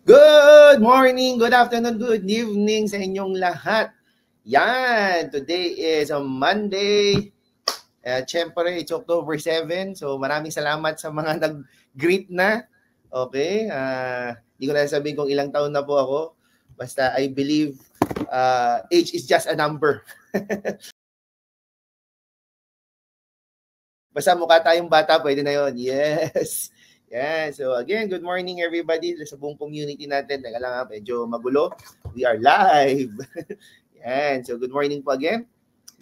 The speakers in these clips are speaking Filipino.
Good morning, good afternoon, good evening sa inyong lahat. Yan, today is a Monday. Siyempre, it's October 7. So maraming salamat sa mga nag-greet na. Okay, hindi ko na sabihin kung ilang taon na po ako. Basta I believe age is just a number. Basta mukha tayong bata, pwede na yon. Yes. Yeah, so again, good morning everybody sa buong community natin. Teka lang, medyo magulo. We are live. Yan, so good morning po again.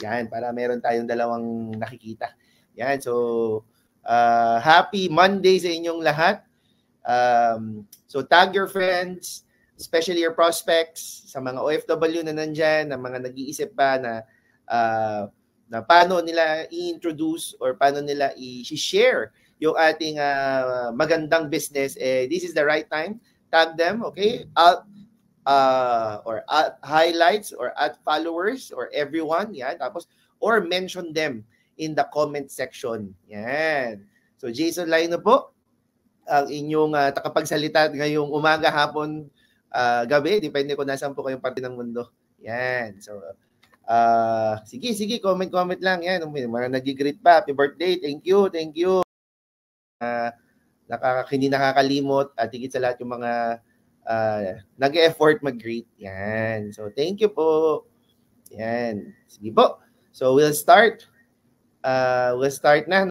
Yan, para meron tayong dalawang nakikita. Yan, so happy Monday sa inyong lahat. So tag your friends, especially your prospects, sa mga OFW na nandyan, na mga nag-iisip pa na paano nila i-introduce or paano nila i-share yung ating magandang business. This is the right time. Tag them, okay? Or highlights or add followers or everyone, yan. Tapos, or mention them in the comment section. Yan. So, Jason Laino po, ang inyong takapagsalita ngayong umaga, hapon, gabi. Depende kung nasaan po kayong parte ng mundo. Yan. So, sige, comment lang. Yan. Mga nag-greet pa. Happy birthday. Thank you. Hindi nakakalimot at higit sa lahat yung mga nag-effort mag-greet. Yan. So, thank you po. Yan. Sige po. So, we'll start. We'll start na.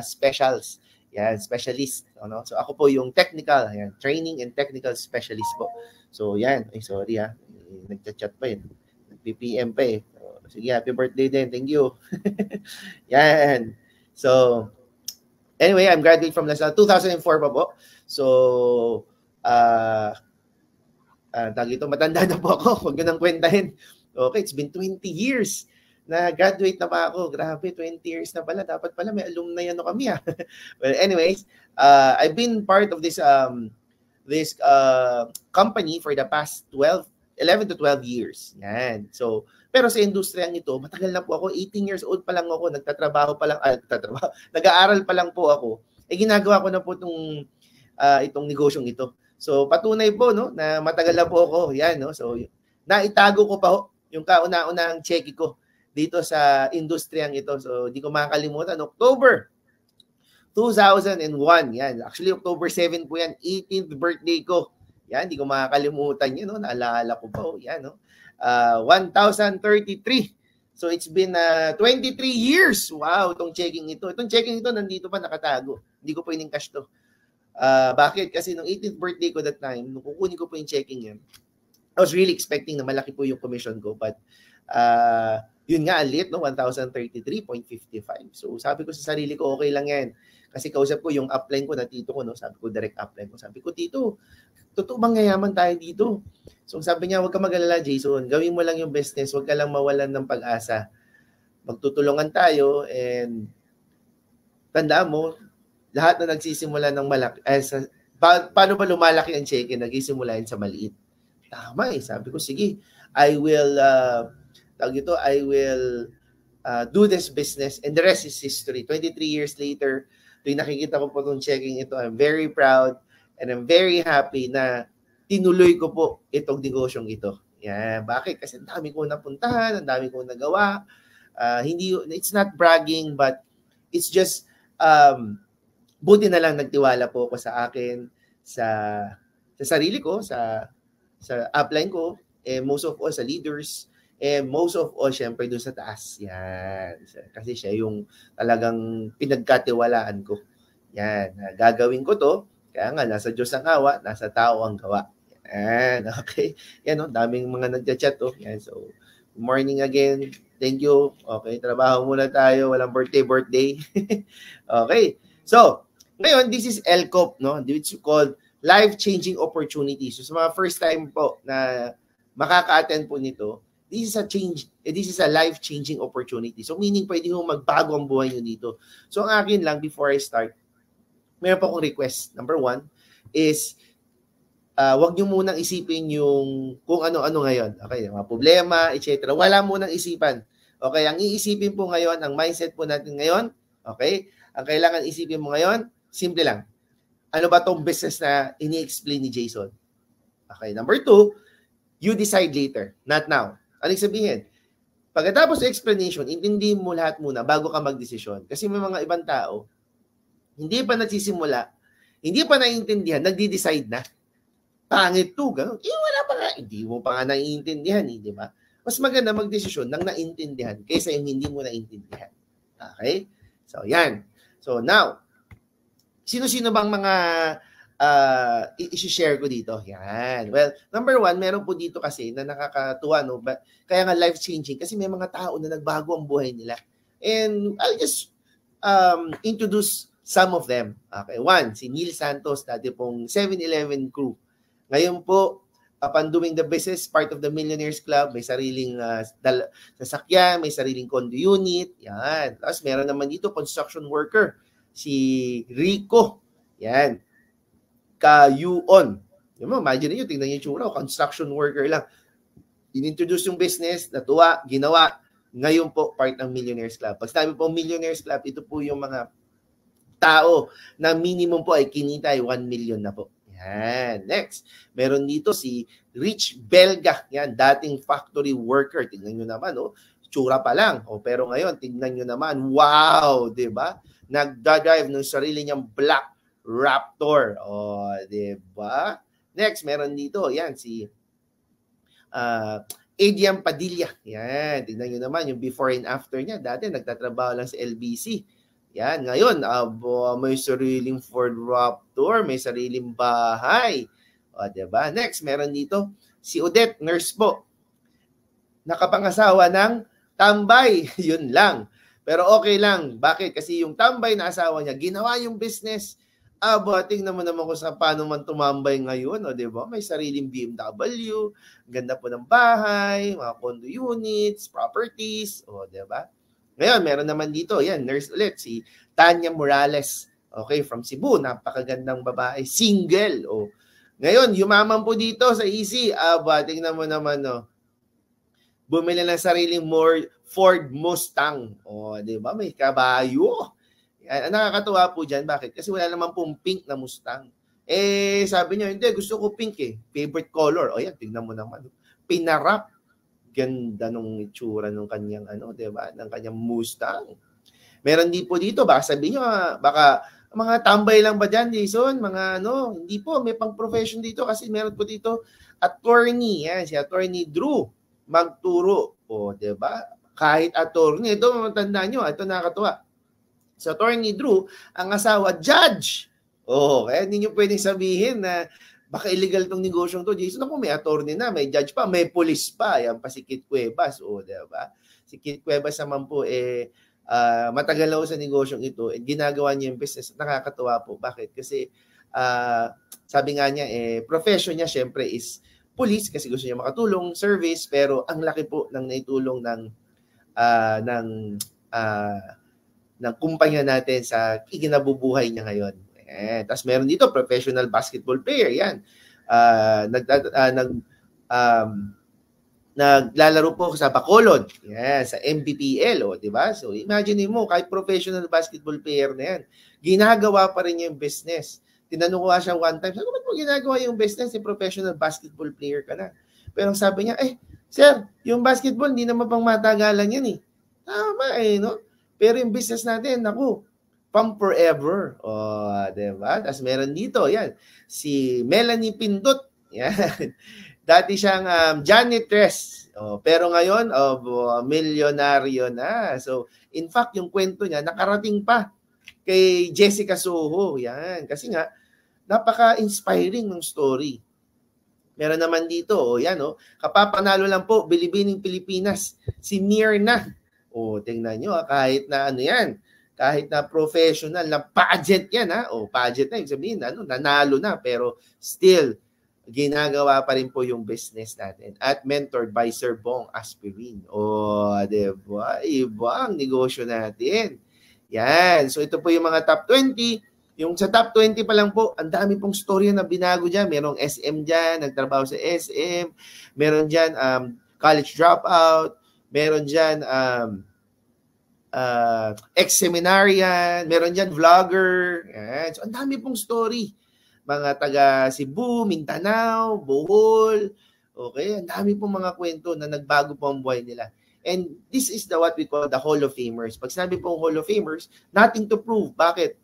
Specials. Yan, specialist. Ano? So, ako po yung technical. Yan, training and technical specialist po. So, yan. Ay, sorry ha. Nagchat-chat pa yun. Nag-PPM pa eh. So, sige, happy birthday din. Thank you. Yan. So, anyway, I'm graduate from LaSalle 2004 pa po. So, ito, matanda na po ako. Huwag nyo nang kwentahin. Okay, it's been 20 years na graduate na pa ako. Grabe, 20 years na pala. Dapat pala may alumni ano kami ah. Well, anyways, I've been part of this company for the past 11 to 12 years. Yan. So, pero sa industriyang ito, matagal na po ako. 18 years old pa lang ako. Nag-aaral pa lang po ako. Ginagawa ko na po itong negosyong ito. So, patunay po, no, na matagal na po ako. Yan, no. So, naitago ko pa yung kauna-unahang cheque ko dito sa industriyang ito. So, di ko makakalimutan. October 2001. Yan. Actually, October 7 po yan. 18th birthday ko. Yan, di ko makakalimutan yun. No? Naalala ko pa. Yan, no? 1,033. So it's been 23 years. Wow, itong checking ito. Itong checking ito nandito pa nakatago. Hindi ko po in-cash to. Bakit? Kasi nung 18th birthday ko that time, nung kukunin ko po yung checking yan, I was really expecting na malaki po yung commission ko. But yun nga, alit, no? 1,033.55. So sabi ko sa sarili ko, okay lang yan. Kasi kausap ko yung upline ko na tito ko, no? Sabi ko, direct upline ko. Sabi ko, tito, totoo bang yayaman tayo dito? So sabi niya, huwag ka mag-alala, Jason. Gawin mo lang yung business. Huwag ka lang mawalan ng pag-asa. Magtutulungan tayo and tandaan mo, lahat na nagsisimula ng malaki, paano ba lumalaki ang cheque? Nagsisimula yun sa maliit. Tama eh. Sabi ko, sige, I will do this business and the rest is history. 23 years later, tuwing nakikita ko po itong checking ito, I'm very proud and I'm very happy na tinuloy ko po itong negosyong ito. Yan. Bakit? Kasi ang dami kong napuntahan, ang dami kong nagawa. It's not bragging, but it's just, buti na lang nagtiwala po ako sa akin, sa sarili ko, sa upline ko, most of all sa leaders, most of all, syempre, doon sa taas. Yan. Kasi siya yung talagang pinagkatiwalaan ko. Yan. Gagawin ko to. Kaya nga, nasa Diyos ang awa, nasa tao ang gawa. Yan. Okay. Yan, no? Daming mga nagchat-chat. Oh. Yan. So, good morning again. Thank you. Okay. Trabaho muna tayo. Walang birthday. Okay. So, ngayon, this is LCOP, no? Which is called Life-Changing Opportunities. So, sa mga first time po na makaka-attend po nito, this is a life-changing opportunity. So, meaning pwede ho magbago ang buhay nyo dito. So, ang akin lang, before I start, meron pa akong request. Number 1 is, wag nyo munang isipin yung kung ano-ano ngayon. Okay, mga problema, etc. Wala munang isipan. Okay, ang iisipin po ngayon, ang mindset po natin ngayon, okay, ang kailangan isipin mo ngayon, simple lang. Ano ba tong business na ini-explain ni Jason? Okay, number 2, you decide later, not now. Anong sabihin? Pagkatapos sa explanation, intindihin mo lahat muna bago ka magdesisyon. Kasi may mga ibang tao, hindi pa nagsisimula, hindi pa naiintindihan, nagdi-decide na. Pangit to, gano'n. Wala pa nga, hindi mo pa nga naiintindihan, di ba? Mas maganda magdesisyon nang naintindihan kaysa yung hindi mo naintindihan. Okay? So, yan. So, now, sino-sino bang mga i-share ko dito? Yan. Well, number 1, meron po dito kasi na nakakatuwa, no? Kaya nga life-changing kasi may mga tao na nagbago ang buhay nila. And I'll just introduce some of them. Okay. 1, si Neil Santos, dati pong 7-Eleven crew. Ngayon po, upon doing the business, part of the Millionaires Club, may sariling sasakyan, may sariling condo unit. Yan. Tapos meron naman dito, construction worker, si Rico. Yan. Ka-Yuon. Imagine nyo, tingnan nyo yung tsura, construction worker lang. In-introduce yung business, natuwa, ginawa. Ngayon po, part ng Millionaires Club. Pag sinabi po Millionaires Club, ito po yung mga tao na minimum po ay kinita ay 1 million na po. Yan. Next, meron dito si Rich Belga. Yan, dating factory worker. Tingnan nyo naman, oh. Tsura pa lang. Oh, pero ngayon, tingnan nyo naman, wow, di ba? Nagdadrive ng sarili niyang black Raptor. Oh, di ba? Next, meron dito, yan, si Adrian Padilla. Yan, tingnan nyo naman yung before and after niya. Dati, nagtatrabaho lang sa LBC. Yan, ngayon, may sariling Ford Raptor, may sariling bahay. O, diba? Next, meron dito, si Odette, nurse po. Nakapangasawa ng tambay. Yun lang. Pero okay lang. Bakit? Kasi yung tambay na asawa niya, ginawa yung business. Tingnan mo naman kung sa paano man tumambay ngayon. O, diba? May sariling BMW, ganda po ng bahay, mga condo units, properties. O, diba? Ngayon, meron naman dito, yan, nurse ulit, si Tanya Morales. Okay, from Cebu, napakagandang babae, single. O, ngayon, yumaman po dito sa Easy. Tingnan mo naman, no, bumili ng sariling Ford Mustang. O, di ba? May kabayo. Yan, ang nakakatuwa po dyan. Bakit? Kasi wala naman pong pink na Mustang. Sabi niya, hindi, gusto ko pink eh. Favorite color. O yan, tingnan mo naman. Pinarap. Ganda nung itsura ng kanyang di ba? Ng kanyang Mustang. Meron din po dito, baka sabihin niyo, baka mga tambay lang ba diyan, Jason? Mga hindi po, may pang-profession dito kasi meron po dito attorney, yan, si Attorney Drew Magturo. O, 'di ba? Kahit attorney, ito matandaan niyo, ito nakakatuwa. Si Attorney Drew, ang asawa judge. Oh, kaya hindi niyo pwedeng sabihin na baka illegal tong negosyong to. Jason, ako may attorney na, may judge pa, may police pa. Yan pa si Kit Cuevas. O, diba? Si Kit Cuevas naman po, matagal na sa negosyong ito. Ginagawa niya yung business. Nakakatuwa po. Bakit? Kasi, sabi nga niya, profession niya, syempre, is police kasi gusto niya makatulong, service, pero ang laki po ng naitulong ng kumpanya natin sa ikinabubuhay niya ngayon. Tapos meron dito, professional basketball player, yan. Naglalaro po sa Bacolod, yan, sa MPPL, di ba? So imagine mo, kahit professional basketball player na yan, ginagawa pa rin niya yung business. Tinanong ko siya one time, sabi ko, ba't mo ginagawa yung business? Professional basketball player ka na. Pero sabi niya, sir, yung basketball, hindi naman pang matagalan yan eh. Tama no? Pero yung business natin, naku, pang forever. O, diba? Tapos meron dito, yan, si Melanie Pindot. Yan. Dati siyang janitress. Pero ngayon, milyonaryo na. So, in fact, yung kwento niya, nakarating pa kay Jessica Soho. Yan. Kasi nga, napaka-inspiring ng story. Meron naman dito, yan, kapapanalo lang po, Bilibining Pilipinas, si Mirna. Tingnan nyo, kahit na yan, kahit na professional, na pageant yan, pageant na, yung sabihin, nanalo na, pero still, ginagawa pa rin po yung business natin at mentored by Sir Bong Aspirin. Diba? Iba ang negosyo natin. Yan. So, ito po yung mga top 20. Yung sa top 20 pa lang po, ang dami pong storya na binago dyan. Merong SM dyan, nagtrabaho sa SM. Meron dyan, college dropout. Meron dyan, ex-seminarian, meron dyan vlogger. Yan. So, ang dami pong story mga taga Cebu, Mindanao, Bohol. Okay, ang dami pong mga kwento na nagbago po ang buhay nila. And this is what we call the Hall of Famers. Pag sinabi pong Hall of Famers, nothing to prove. Bakit?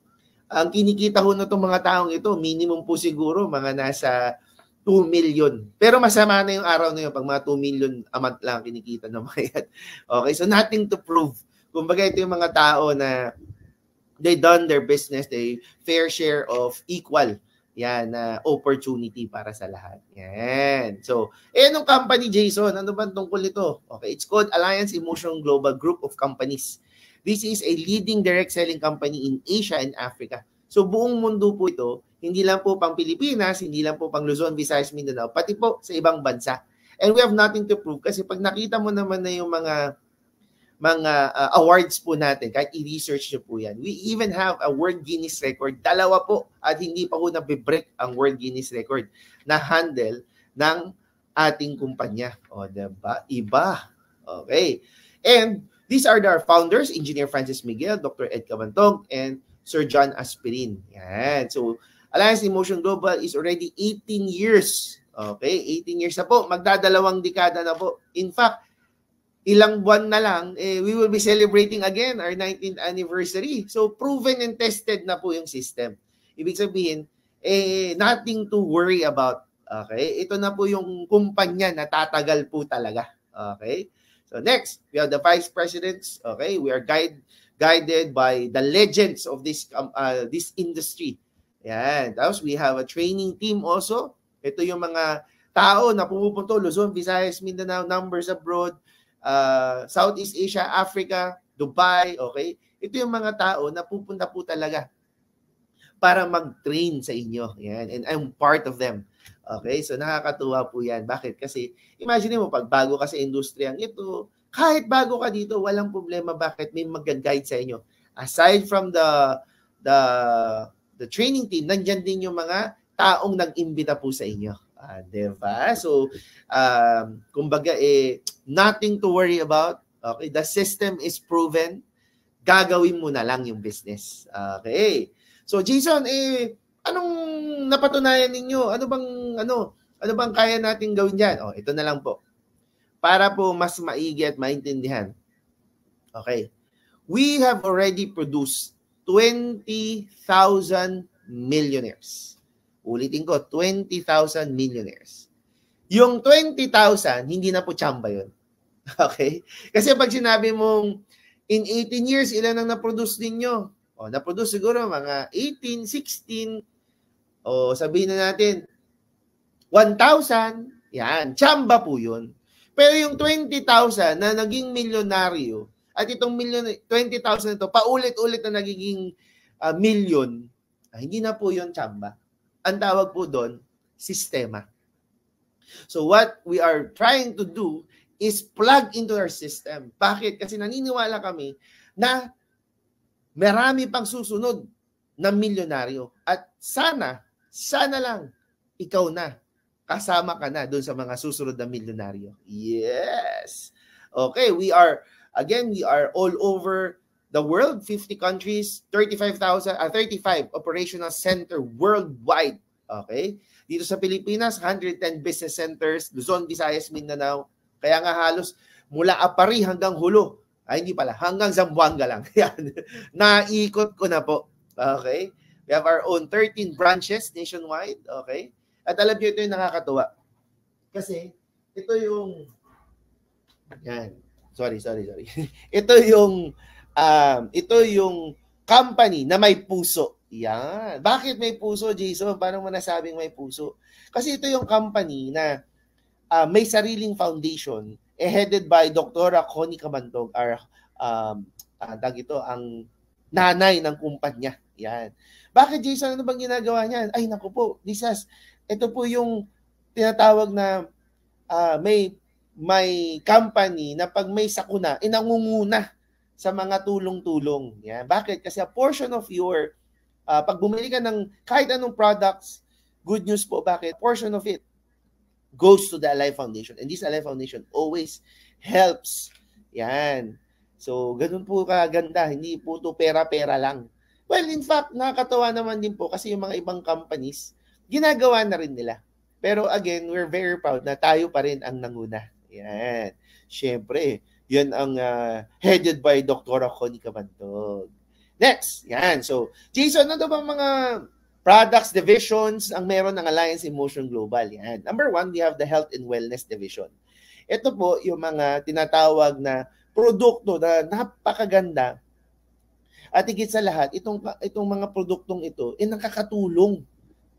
Ang kinikita ho na itong mga taong ito, minimum po siguro mga nasa 2 million. Pero masama na yung araw na yun pag mga 2 million a month lang kinikita ng mga yan. Okay, so nothing to prove. Kumbaga ito yung mga tao na they done their business, they fair share of equal yan na opportunity para sa lahat. Yan. So, anong company, Jason? Ano ba tungkol ito? Okay, it's called Alliance Emotion Global Group of Companies. This is a leading direct selling company in Asia and Africa. So, buong mundo po ito, hindi lang po pang Pilipinas, hindi lang po pang Luzon, Visayas, Mindanao, pati po sa ibang bansa. And we have nothing to prove kasi pag nakita mo naman na yung mga awards po natin, kahit i-research nyo po yan. We even have a World Guinness Record. 2 po at hindi pa po nabibreak ang World Guinness Record na handle ng ating kumpanya. O, diba? Iba. Okay. And these are our founders, Engineer Francis Miguel, Dr. Ed Cabantog, and Sir John Aspirin. Yan. So, Alliance Emotion Global is already 18 years. Okay? 18 years na po. Magdadalawang dekada na po. In fact, ilang buwan na lang, we will be celebrating again our 19th anniversary. So, proven and tested na po yung system. Ibig sabihin, nothing to worry about. Okay? Ito na po yung kumpanya na tatagal po talaga. Okay? So, next, we have the vice presidents. Okay? We are guided by the legends of this industry. Yan. Tapos, we have a training team also. Ito yung mga tao na pumupunto, Luzon, Visayas, Mindanao, numbers abroad, Southeast Asia, Africa, Dubai, okay? Ito yung mga tao na pupunta po talaga para mag-train sa inyo. Yan. And I'm part of them. Okay? So nakakatuwa po yan. Bakit? Kasi imagine mo, pag bago ka sa industriyang ito, kahit bago ka dito, walang problema. Bakit? May mag-guide sa inyo. Aside from the training team, nandyan din yung mga taong nag-imbita po sa inyo. Diba? So, kumbaga, nothing to worry about. Okay? The system is proven. Gagawin mo na lang yung business. Okay? So, Jason, anong napatunayan ninyo? Ano bang kaya natin gawin dyan? Ito na lang po. Para po mas maigi at maintindihan. Okay. We have already produced 20,000 millionaires. Ulitin ko, 20,000 millionaires. Yung 20,000, hindi na po tsamba yun. Okay? Kasi pag sinabi mong, in 18 years, ilan ang na-produce ninyo? Na-produce siguro mga 18, 16, sabihin na natin, 1,000, yan, tsamba po yun. Pero yung 20,000 na naging milyonaryo, at itong 20,000 ito, paulit-ulit na nagiging million, hindi na po yun tsamba. Ang tawag po doon, sistema. So what we are trying to do is plug into our system. Bakit? Kasi naniniwala kami na marami pang susunod na milyonaryo. At sana lang, ikaw na. Kasama ka na doon sa mga susunod na milyonaryo. Yes! Okay, we are all over the world, 50 countries, 35 operational center worldwide. Okay? Dito sa Pilipinas, 110 business centers, Luzon, Visayas, Mindanao. Kaya nga halos mula Apari hanggang Hulo. Hindi pala, hanggang Zamboanga lang. Yan. Naikot ko na po. Okay? We have our own 13 branches nationwide. Okay? At alam niyo, ito yung nakakatuwa. Kasi, ito yung yan. Sorry. Ito yung company na may puso. Yan. Bakit may puso, Jason? Paano mo nasabing may puso? Kasi ito yung company na may sariling foundation headed by Dr. Connie Cabantog, ang nanay ng kumpanya. Yan. Bakit, Jason? Ano bang ginagawa niyan? Ay, naku po. Ito po yung tinatawag na may company na pag may sakuna, inangunguna sa mga tulong-tulong. Yan. Bakit? Kasi a portion of your, pag bumili ka ng kahit anong products, good news po, bakit? A portion of it goes to the Alive Foundation. And this Alive Foundation always helps. Yan. So, ganun po kaganda. Hindi po to pera-pera lang. Well, in fact, nakakatawa naman din po kasi yung mga ibang companies, ginagawa na rin nila. Pero again, we're very proud na tayo pa rin ang nanguna. Yan. Siyempre, yan ang headed by Dr. Connie Cabandog. Next, yan. So, Jason, ano ba mga products, divisions ang meron ng Alliance in Motion Global? Yan. Number 1, we have the Health and Wellness Division. Ito po yung mga tinatawag na produkto na napakaganda. At higit sa lahat, itong mga produktong ito, nakakatulong.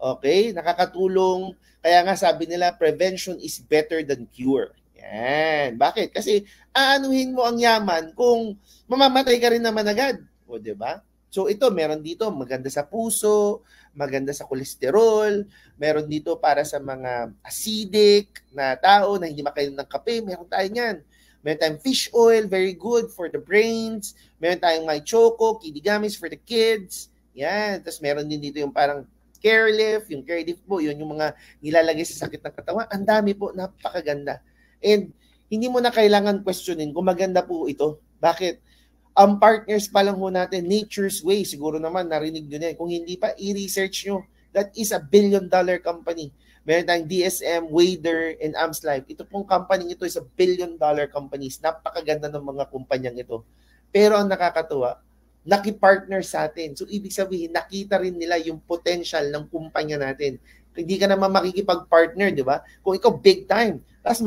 Okay? Nakakatulong. Kaya nga sabi nila, prevention is better than cure. Yan. Bakit? Kasi aanuhin mo ang yaman kung mamamatay ka rin naman agad. O, diba? So ito, meron dito, maganda sa puso, maganda sa kolesterol, meron dito para sa mga acidic na tao na hindi makainom ng kape, meron tayo niyan. Meron tayong fish oil, very good for the brains. Meron tayong may choco, kidigamis for the kids. Yan. Tapos meron din dito yung parang care lift. Yung care lift po, yun yung mga nilalagay sa sakit ng katawan. Ang dami po, napakaganda. And hindi mo na kailangan questionin kung maganda po ito. Bakit? Ang partners pa lang ho natin, Nature's Way, siguro naman narinig nyo na. Kung hindi pa, i-research nyo. That is a billion-dollar company. Meron tayong DSM, Wader, and AmsLife. Ito pong company ito is a billion-dollar companies. Napakaganda ng mga kumpanyang ito. Pero ang nakakatuwa, nakipartner sa atin. So, ibig sabihin, nakita rin nila yung potential ng kumpanya natin. Hindi ka naman makikipag-partner, di ba? Kung ikaw big time, tapos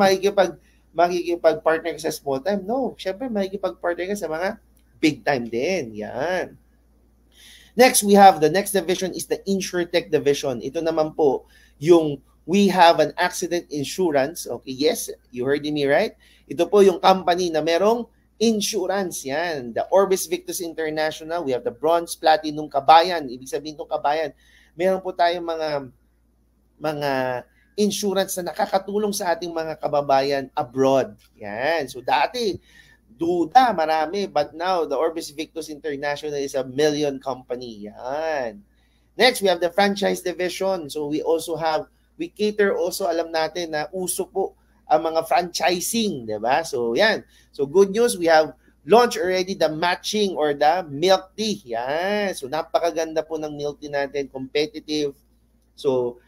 makikipag-partner ka sa small time, no. Siyempre, makikipag-partner ka sa mga big time din. Yan. Next, we have the next division is the InsurTech division. Ito naman po, yung we have an accident insurance. Okay, yes, you heard me right? Ito po yung company na merong insurance. Yan. The Orbis Victus International. We have the Bronze, Platinum, Kabayan. Ibig sabihin itong Kabayan. Meron po tayong mga insurance na nakakatulong sa ating mga kababayan abroad. Yan. So dati, duda, marami. But now, the Orbis Victus International is a million company. Yan. Next, we have the franchise division. So we cater also, alam natin na uso po ang mga franchising, di ba? So yan. So good news, we have launched already the matching or the milk tea. Yan. So napakaganda po ng milk tea natin, competitive. So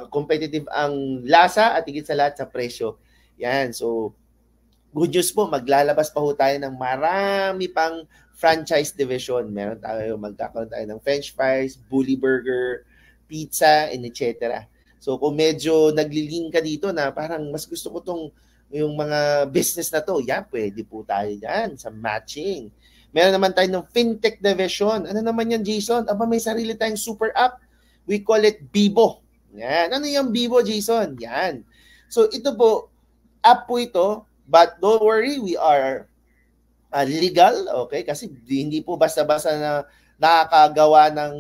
competitive ang lasa at higit sa lahat sa presyo. Yan. So good news po, maglalabas pa ho tayo ng marami pang franchise division. Magkakaroon tayo ng French fries, bully burger, pizza, and etc. So kung medyo naglilink ka dito na parang mas gusto ko yung mga business na to, yan, pwede po tayo dyan sa matching. Meron naman tayo ng fintech division. Ano naman yan, Jason? Aba, may sarili tayong super app. We call it Bibo. Yan. Ano yung Bibo, Jason? Yan. So ito po, app po ito, but don't worry, we are legal, okay? Kasi hindi po basta-basta na nakakagawa ng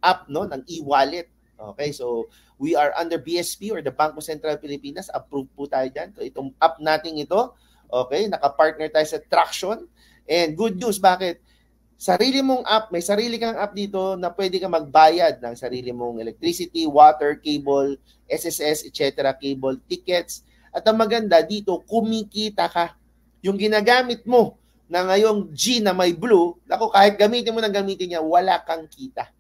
app, no, ng e-wallet. Okay, so we are under BSP or the Bangko Sentral Pilipinas. Approved po tayo dyan. So itong app natin ito, okay, nakapartner tayo sa Traction. And good news, bakit? Sarili mong app, may sarili kang app dito na pwede ka magbayad ng sarili mong electricity, water, cable, SSS, etc., cable, tickets. At ang maganda dito, kumikita ka. Yung ginagamit mo na ngayong G na may blue, naku, kahit gamitin mo ng gamitin niya, wala kang kita.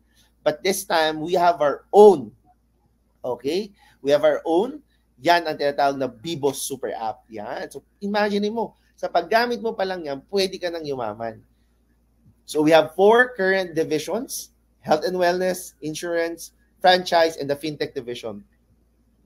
But this time, we have our own. Okay? We have our own. Yan ang tinatawag na Bibos Super App. Yan. So, imagine mo, sa paggamit mo pa lang yan, pwede ka nang yumaman. So, we have 4 current divisions: Health and Wellness, Insurance, Franchise, and the FinTech division.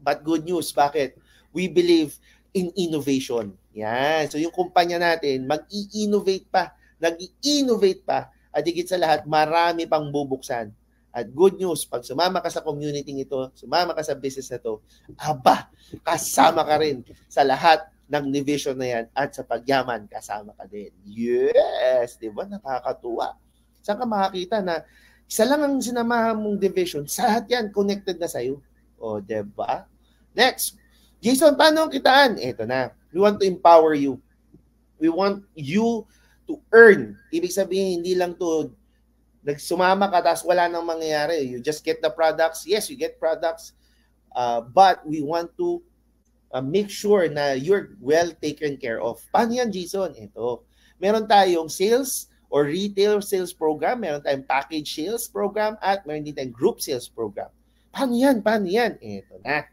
But good news, bakit? We believe in innovation. Yan. So, yung kumpanya natin, mag-i-innovate pa, nag-i-innovate pa, at higit sa lahat, marami pang bubuksan. At good news, pag sumama ka sa community ito, sumama ka sa business na to, aba, kasama ka rin sa lahat ng division na yan at sa pagyaman, kasama ka din. Yes! Di ba? Nakakatuwa. Saan ka makakita na isa lang ang sinamahan mong division, sa lahat yan, connected na sa'yo. O, di ba? Next, Jason, paano ang kitaan? Ito na. We want to empower you. We want you to earn. Ibig sabihin, hindi lang to nagsumama ka, tapos wala nang mangyayari. You just get the products. Yes, you get products. But we want to make sure na you're well taken care of. Paano yan, Jason? Ito. Meron tayong sales or retail sales program. Meron tayong package sales program. At meron din tayong group sales program. Paano yan? Paano yan? Ito na.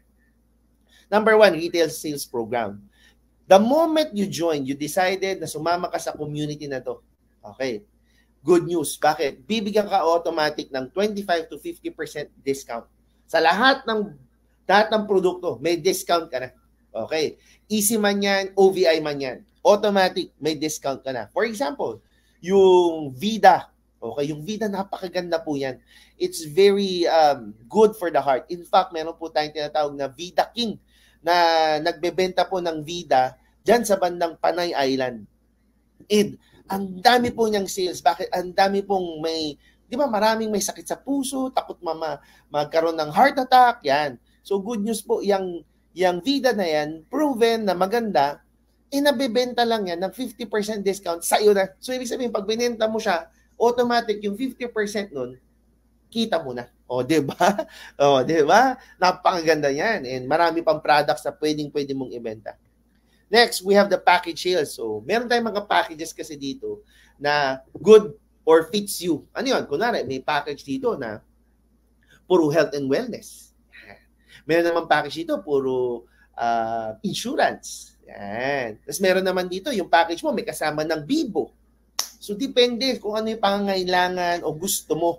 Number 1, retail sales program. The moment you join, you decided na sumama ka sa community na to. Okay. Good news. Bakit? Bibigyan ka automatic ng 25 to 50% discount. Sa lahat ng produkto, may discount ka na. Okay. Easy man yan, OVI man yan. Automatic, may discount ka na. For example, yung Vida. Okay, yung Vida, napakaganda po yan. It's very good for the heart. In fact, meron po tayong tinatawag na Vida King na nagbebenta po ng Vida dyan sa bandang Panay Island. And ang dami po niyang sales. Bakit? Ang dami pong di ba maraming may sakit sa puso, takot magkaroon ng heart attack, yan. So good news po, yung Vida na yan, proven na maganda, nabebenta lang yan ng 50% discount sa iyo na. So ibig sabihin, pag binenta mo siya, automatic yung 50% nun, kita mo na. O, di ba? O, di ba? Napakaganda yan. And marami pang products na pwede mong ibenta. Next, we have the package sales. So, meron tayong mga packages kasi dito na good or fits you. Ano yun? Kunwari, may package dito na puro health and wellness. Meron naman package dito, puro insurance. Yan. Tapos meron naman dito, yung package mo may kasama ng Bibo. So, depende kung ano yung pangangailangan o gusto mo.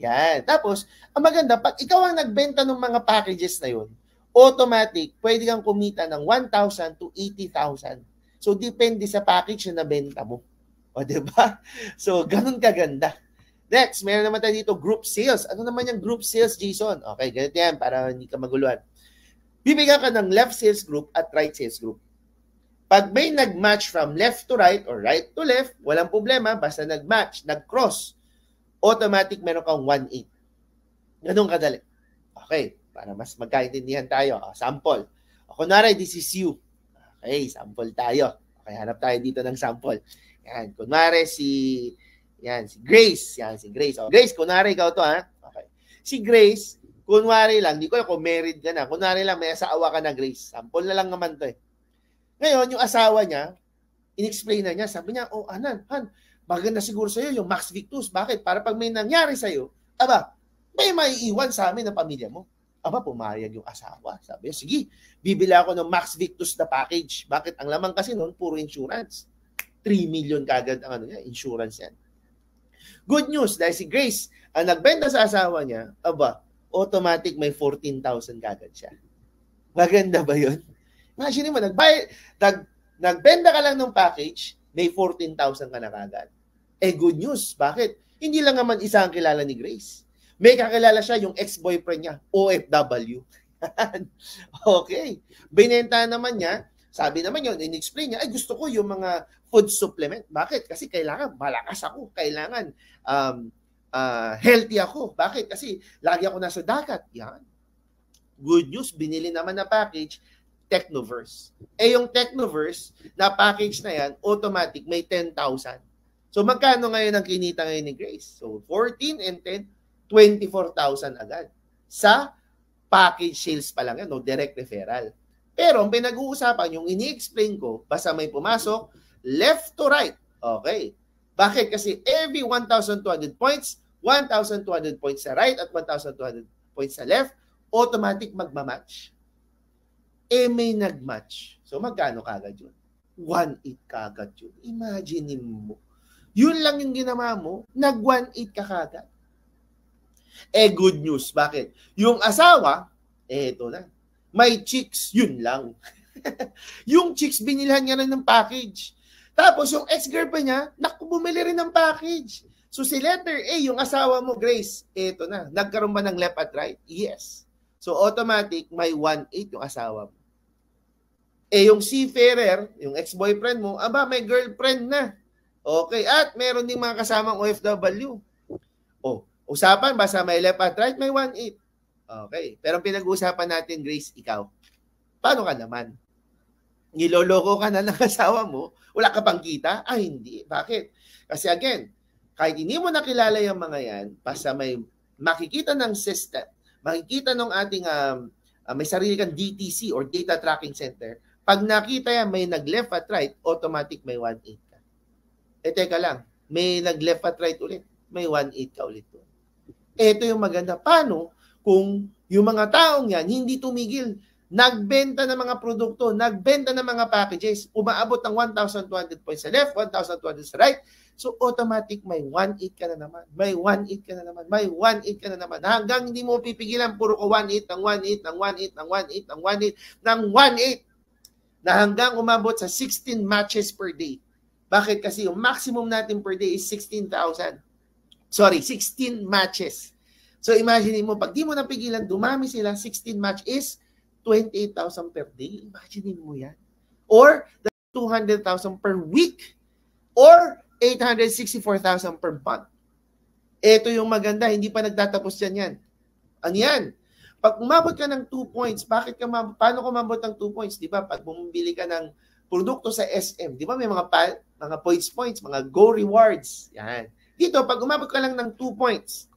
Yan. Tapos, ang maganda, pag ikaw ang nagbenta ng mga packages na yun, automatic, pwede kang kumita ng 1,000 to 80,000. So, depende sa package na nabenta mo. O, diba? So, ganun kaganda. Next, meron naman tayo dito, group sales. Ano naman yung group sales, Jason? Okay, ganito yan, para hindi ka maguluhan. Bibigyan ka ng left sales group at right sales group. Pag may nag-match from left to right or right to left, walang problema, basta nag-match, nag-cross, automatic meron kang 1.8. Ganun kadali. Okay, para mas magkaintindihan tayo. Sample. Kunwari, this is you. Okay, sample tayo. Okay, hanap tayo dito ng sample. Yan, kunwari si Grace. Yan, si Grace. Grace, kunwari ikaw to, ha? Okay. Si Grace, kunwari lang, di ko kung married ka na, kunwari lang, may asawa ka na, Grace. Sample na lang naman to, eh. Ngayon, yung asawa niya, in-explain na niya, sabi niya, Han, maganda siguro sa'yo yung Max Victus. Bakit? Para pag may nangyari sa'yo, may maiiwan sa amin ng pamilya mo. Pumayag yung asawa. Sabi niya, sige, bibila ako ng Max Victus na package. Bakit? Ang laman kasi noon, puro insurance. 3 million kagad ang insurance yan. Good news, dahil si Grace, ang nagbenta sa asawa niya, automatic may 14,000 kagad siya. Maganda ba yun? Imagine mo, nagbenta ka lang ng package, may 14,000 ka na kagad. Good news. Bakit? Hindi lang naman isa ang kilala ni Grace. May kakilala siya, yung ex-boyfriend niya, OFW. Okay. Binenta naman niya, sabi naman yun, in-explain niya, gusto ko yung mga food supplement. Bakit? Kasi kailangan malakas ako. Kailangan healthy ako. Bakit? Kasi lagi ako nasa dagat. Yan. Good news, binili naman na package, Technoverse. Yung Technoverse na package na yan, automatic may 10,000. So magkano ngayon ang kinita ngayon ni Grace? So 14 and 10, 24,000 agad. Sa package sales pa lang yan, no? Direct referral. Pero ang pinag-uusapan, yung ini-explain ko, basta may pumasok, left to right. Okay. Bakit? Kasi every 1,200 points, 1,200 points sa right at 1,200 points sa left, automatic magmamatch. May nag-match. So magkano kagad yun? 1.8 kagad yun. Imagine mo. Yun lang yung ginawa mo, nag-1.8 ka kagad. Good news. Bakit? Yung asawa, eto na. May chicks, yun lang. Yung chicks, binilhan niya rin ng package. Tapos yung ex-girlfriend niya, bumili rin ng package. So si letter A, yung asawa mo, Grace, eto na. Nagkaroon ba ng left at right? Yes. So automatic, may 1.8 yung asawa mo. Yung seafarer, yung ex-boyfriend mo, may girlfriend na. Okay. At meron ding mga kasamang OFW. Usapan, basta may left at right, may 1.8. Okay. Pero pinag-uusapan natin, Grace, ikaw. Paano ka naman? Niloloko ka na ng asawa mo, wala ka pang kita? Hindi. Bakit? Kasi again, kahit hindi mo nakilala yung mga yan, basta may makikita ng system, makikita ng ating may sarili kang DTC or Data Tracking Center, pag nakita yan, may nag-left at right, automatic may 1.8 ka. Teka lang, may nag-left at right ulit, may 1.8 ka ulit. Ito yung maganda. Paano? kung yung mga taong yan hindi tumigil, nagbenta ng mga produkto, nagbenta ng mga packages, umaabot ng 1,200 points sa left, 1,200 sa right, so automatic may 1.8 ka na naman, may 1.8 ka na naman, may 1.8 ka na naman, hanggang hindi mo pipigilan, puro ko 1.8 ng 1.8 ng 1.8 ng 1.8 ng 1.8 ng 1.8 na hanggang umabot sa 16 matches per day. Bakit? Kasi yung maximum natin per day is 16,000. Sorry, 16 matches. So imagine mo, pag di mo napigilan, dumami sila, 16 match is 28,000 per day. Imagine mo yan. Or 200,000 per week. Or 864,000 per month. Ito yung maganda, hindi pa nagtatapos yan. Ano yan? Pag umabot ka ng 2 points, paano ka umabot ng 2 points? Di ba? Pag bumibili ka ng produkto sa SM, di ba may mga points, mga go rewards. Yan. Dito, pag umabot ka lang ng 2 points,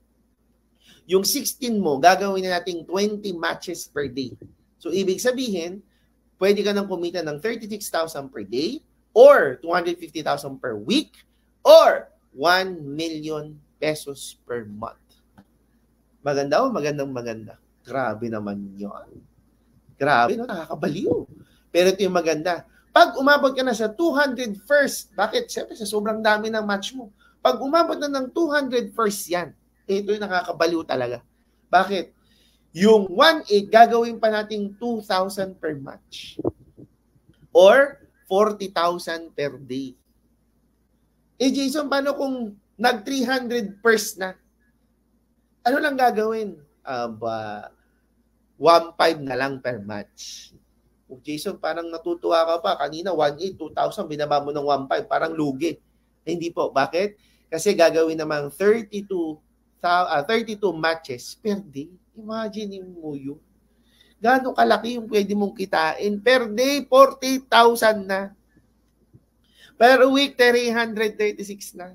yung 16 mo, gagawin na natin 20 matches per day. So, ibig sabihin, pwede ka nang kumita ng 36,000 per day, or 250,000 per week, or 1 million pesos per month. Maganda o maganda. Grabe naman yun. Grabe, no? Nakakabaliw. Pero ito yung maganda. Pag umabot ka na sa 200 first, bakit? Siyempre, sa sobrang dami ng match mo. Pag umabot na ng 200 first yan, ito yung nakakabaliw talaga. Bakit? Yung 1.8, gagawin pa nating 2,000 per match. Or 40,000 per day. Jason, paano kung nag-300 first na? Ano lang gagawin? 1.5 na lang per match. Jason, parang natutuwa ka pa. Kanina, 1.8, 2,000, binaba mo ng 1.5. Parang lugi. Hindi po. Bakit? Kasi gagawin namang 32 matches per day. Imagine mo yun. Gaano kalaki yung pwede mong kitain? Per day, 40,000 na. Per week, 336 na.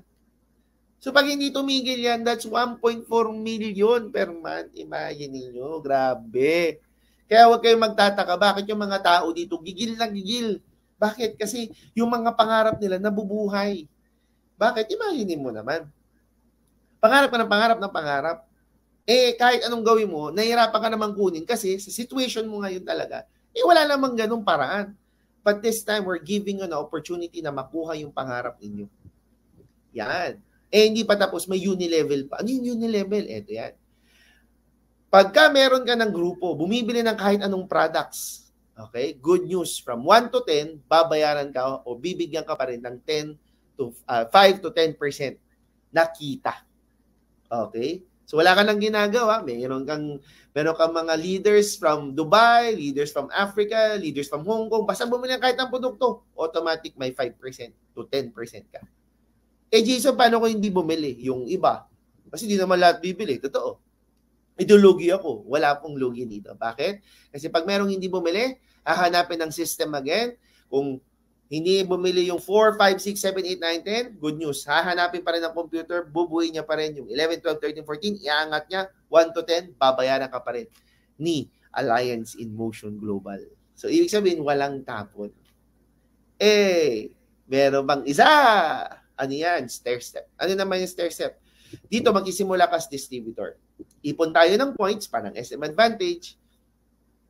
So pag hindi tumigil yan, that's 1.4 million per month. Imagine niyo, grabe. Kaya huwag kayong magtataka, bakit yung mga tao dito gigil na gigil? Bakit? Kasi yung mga pangarap nila nabubuhay. Bakit? Imagine mo naman. Pangarap ka ng pangarap. Kahit anong gawin mo, nahihirapan ka namang kunin kasi sa situation mo ngayon talaga, wala namang ganung paraan. But this time, we're giving you an opportunity na makuha yung pangarap ninyo. Yan. Hindi pa tapos, may uni-level pa. Ano yung uni-level? Eto yan. Pagka meron ka ng grupo, bumibili ng kahit anong products, okay? Good news, from 1 to 10, babayaran ka o bibigyan ka pa rin ng 5 to 10% na kita. Okay? So wala ka nang ginagawa, meron kang mga leaders from Dubai, leaders from Africa, leaders from Hong Kong, basta bumili ng kahit ng produkto, automatic may 5% to 10% ka. Jason, paano ko hindi bumili? Yung iba. Kasi di naman lahat bibili. Totoo. Lugi ako. Wala pong lugi dito. Bakit? Kasi pag merong hindi bumili, hahanapin ng system again. Kung hindi bumili yung 4, 5, 6, 7, 8, 9, 10, good news. Hahanapin pa rin ng computer, bubuhay niya pa rin yung 11, 12, 13, 14, iangat niya, 1 to 10, babayaran ka pa rin ni Alliance in Motion Global. So, ibig sabihin, walang tapon. Meron bang isa? Ano yan? Stair step. Ano naman yung stair step? Dito, magsisimula ka as distributor. Ipon tayo ng points, parang SM Advantage.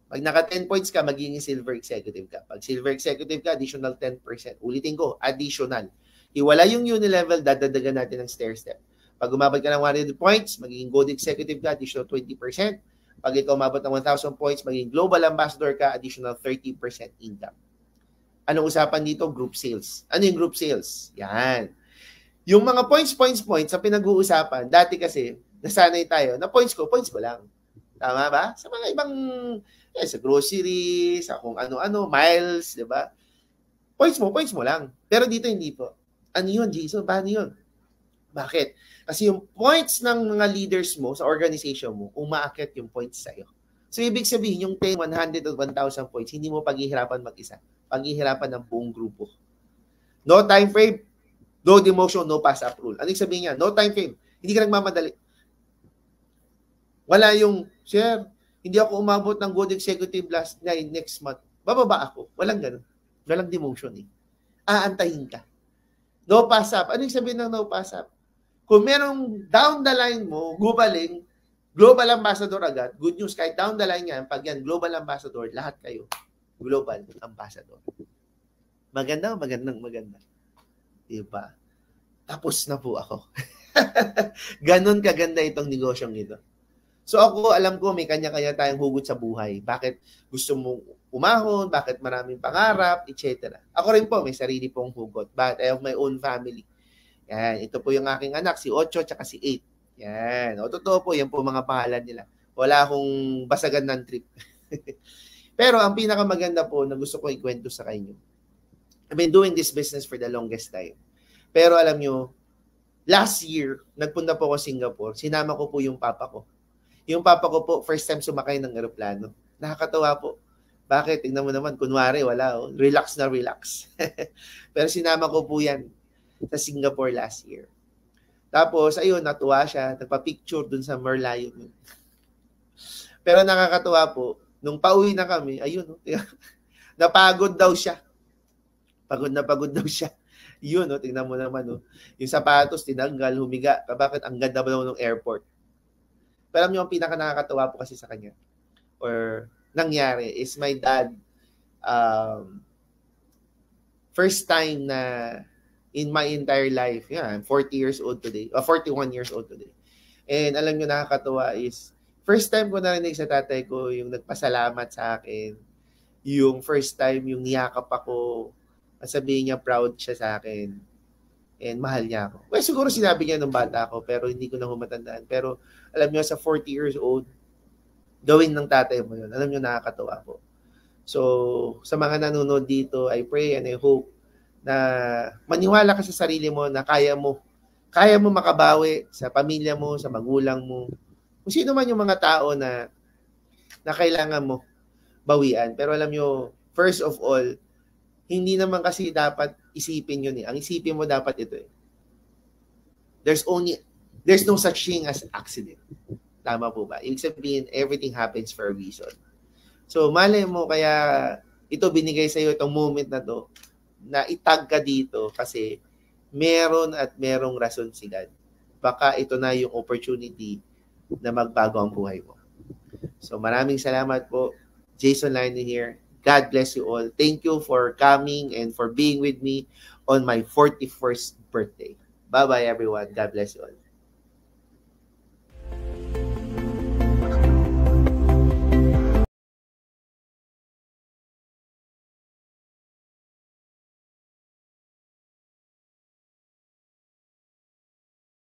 Pag naka 10 points ka, magiging silver executive ka. Pag silver executive ka, additional 10%. Ulitin ko, additional. Iwala yung uni-level, dadadagan natin ng stair step. Pag umabot ka ng 100 points, magiging gold executive ka, additional 20%. Pag ikaw umabot ng 1,000 points, magiging global ambassador ka, additional 30% income. Anong usapan dito? Group sales. Ano yung group sales? Yan. Yung mga points sa pinag-uusapan, dati kasi, nasanay tayo, na points ko lang. Tama ba? Sa mga ibang, sa grocery, sa kung ano-ano, miles, di ba? Points mo lang. Pero dito hindi po. Ano yun, Jason? Paano yun? Bakit? Kasi yung points ng mga leaders mo sa organization mo, umaakit yung points sa'yo. So, ibig sabihin, yung 10, 100 o 1,000 points, hindi mo paghihirapan mag-isa. Paghihirapan ng buong grupo. No time frame, no demotion, no pass-up rule. Ano yung sabihin niya? No time frame. Hindi ka nagmamadali. Wala yung, sir, hindi ako umabot ng good executive next month. Bababa ako. Walang ganun. Walang demotion eh. Aantayin ka. No pass-up. Ano yung sabihin ng no pass-up? Kung merong down the line mo, gumaling, Global ambassador agad. Good news, kahit down the line yan, pag yan, global ambassador, lahat kayo, global ambassador. Maganda. Diba? Tapos na po ako. Ganon kaganda itong negosyong ito. So ako, alam ko, may kanya-kanya tayong hugot sa buhay. Bakit gusto mong umahon, bakit maraming pangarap, etc. Ako rin po, may sarili pong hugot. But I have my own family. Yan, ito po yung aking anak, si Ocho, tsaka si 8. Yan, o totoo po, yan po mga pangalan nila. Wala akong basagan ng trip. Pero ang pinakamaganda po na gusto ko ikwento sa kanyo, I've been doing this business for the longest time. Pero alam nyo, last year, nagpunta po ako Singapore, sinama ko po yung papa ko. Yung papa ko po, first time sumakay ng eroplano. Nakakatawa po. Bakit? Tingnan mo naman, kunwari, wala. Oh. Relax na relax. Pero sinama ko po yan sa Singapore last year. Tapos, ayun, natuwa siya. Nagpa-picture dun sa Merlion. Pero nakakatawa po, nung pauwi na kami, ayun, napagod daw siya. Pagod daw siya. Yun, tingnan mo naman. Yung sapatos, tinanggal, humiga. Bakit? Ang ganda ba ng airport? Pero alam niyo, ang pinaka nakakatawa po kasi sa kanya or nangyari is my dad, first time na in my entire life, I'm 40 years old today, 41 years old today. And alam niyo, nakakatawa is, first time ko narinig sa tatay ko yung nagpasalamat sa akin, yung first time yung niyakap ako, sabihin niya proud siya sa akin, and mahal niya ako. Well, siguro sinabi niya nung bata ako, pero hindi ko na humatandaan. Pero alam niyo, sa 40 years old, gawin ng tatay mo yun. Alam niyo, nakakatawa po. So, sa mga nanonood dito, I pray and I hope na maniwala ka sa sarili mo na kaya mo makabawi sa pamilya mo, sa magulang mo, kung sino man yung mga tao na kailangan mo bawian. Pero alam niyo, first of all, hindi naman kasi dapat isipin yun eh. Ang isipin mo dapat ito eh. There's no such thing as accident. Tama po ba? Ibig sabihin, everything happens for a reason. So, malay mo, kaya ito binigay sa iyo itong moment na to, na itag ka dito kasi meron at merong rason si God. Baka ito na yung opportunity na magbago ang buhay mo. So, maraming salamat po. Jason Lino here. God bless you all. Thank you for coming and for being with me on my 41st birthday. Bye-bye, everyone. God bless you all.